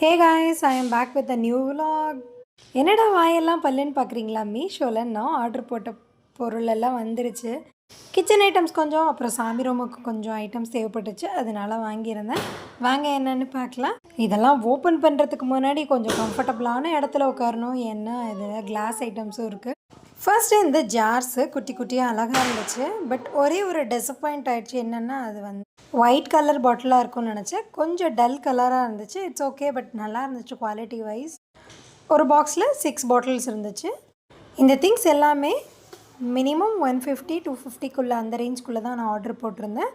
Hey guys, I am back with a new vlog. என்னடா வாயெல்லாம் பல்லுன்னு பார்க்குறீங்களா? மீஷோவில் நான் ஆர்டர் போட்ட பொருள் எல்லாம் வந்துருச்சு. கிச்சன் ஐட்டம்ஸ் கொஞ்சம், அப்புறம் சாமி ரூமுக்கு கொஞ்சம் ஐட்டம்ஸ் தேவைப்பட்டுச்சு. அதனால வாங்கியிருந்தேன். வாங்க என்னன்னு பார்க்கலாம். இதெல்லாம் ஓப்பன் பண்ணுறதுக்கு முன்னாடி கொஞ்சம் கம்ஃபர்டபுளான இடத்துல உட்காரணும். ஏன்னா இதில் கிளாஸ் ஐட்டம்ஸும் இருக்குது. ஃபர்ஸ்ட்டு இந்த ஜார்ஸு குட்டி குட்டியாக அழகாக இருந்துச்சு. பட் ஒரே ஒரு டிசப்பாயிண்ட் ஆகிடுச்சு. என்னென்னா அது வந்து ஒயிட் கலர் பாட்டிலாக இருக்கும்னு நினச்சேன். கொஞ்சம் டல் கலராக இருந்துச்சு. இட்ஸ் ஓகே, பட் நல்லா இருந்துச்சு குவாலிட்டி வைஸ். ஒரு பாக்ஸில் 6 பாட்டில்ஸ் இருந்துச்சு. இந்த திங்ஸ் எல்லாமே மினிமம் 150 250க்குள்ளே அந்த ரேஞ்சுக்குள்ளே தான் நான் ஆர்டர் போட்டிருந்தேன்.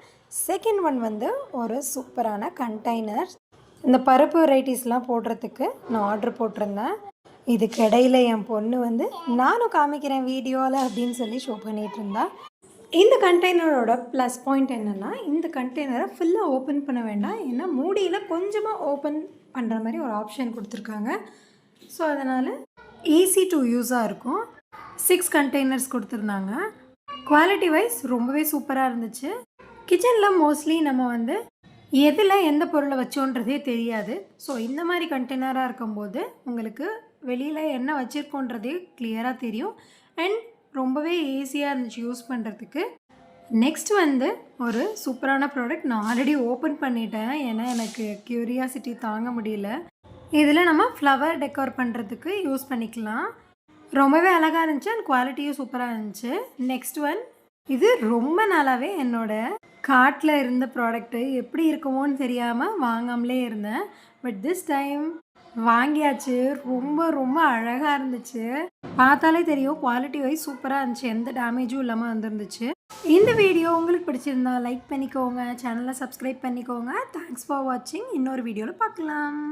செகண்ட் ஒன் வந்து ஒரு சூப்பரான கண்டெய்னர்ஸ். இந்த பருப்பு வெரைட்டிஸ்லாம் போடுறதுக்கு நான் ஆர்டர் போட்டிருந்தேன். இதுக்கு இடையில் என் பொண்ணு வந்து நானும் காமிக்கிறேன் வீடியோவில் அப்படின்னு சொல்லி ஷோ பண்ணிகிட்டு இருந்தா. இந்த கண்டெய்னரோட ப்ளஸ் பாயிண்ட் என்னென்னா, இந்த கண்டெய்னரை ஃபுல்லாக ஓப்பன் பண்ண வேண்டாம். ஏன்னா மூடியில் கொஞ்சமாக ஓப்பன் பண்ணுற மாதிரி ஒரு ஆப்ஷன் கொடுத்துருக்காங்க. ஸோ அதனால் ஈஸி டு யூஸாக இருக்கும். 6 கண்டெய்னர்ஸ் கொடுத்துருந்தாங்க. குவாலிட்டி வைஸ் ரொம்பவே சூப்பராக இருந்துச்சு. கிச்சனில் மோஸ்ட்லி நம்ம வந்து எதில் எந்த பொருளை வச்சோன்றதே தெரியாது. ஸோ இந்த மாதிரி கண்டெய்னராக இருக்கும்போது உங்களுக்கு வெளியில் என்ன வச்சுருக்கோன்றதே கிளியராக தெரியும். அண்ட் ரொம்பவே ஈஸியாக இருந்துச்சு யூஸ் பண்ணுறதுக்கு. நெக்ஸ்ட் வந்து ஒரு சூப்பரான ப்ராடக்ட் நான் ஆல்ரெடி ஓப்பன் பண்ணிட்டேன். ஏன்னா எனக்கு க்யூரியாசிட்டி தாங்க முடியல. இதில் நம்ம ஃப்ளவர் டெக்கோர் பண்ணுறதுக்கு யூஸ் பண்ணிக்கலாம். ரொம்பவே அழகாக இருந்துச்சு அண்ட் குவாலிட்டியும் சூப்பராக இருந்துச்சு. நெக்ஸ்ட் ஒன், இது ரொம்ப நாளாகவே என்னோடய கார்ட்டில் இருந்த ப்ராடக்ட்டு எப்படி இருக்குமோன்னு தெரியாமல் வாங்காமலே இருந்தேன். பட் திஸ் டைம் வாங்கியாச்சு. ரொம்ப ரொம்ப அழகாக இருந்துச்சு. பார்த்தாலே தெரியும் குவாலிட்டி வைஸ் சூப்பராக இருந்துச்சு. எந்த டேமேஜும் இல்லாமல் வந்துருந்துச்சு. இந்த வீடியோ உங்களுக்கு பிடிச்சிருந்தா லைக் பண்ணிக்கோங்க, சேனலை சப்ஸ்கிரைப் பண்ணிக்கோங்க. தேங்க்ஸ் ஃபார் வாட்சிங். இன்னொரு வீடியோவில் பார்க்கலாம்.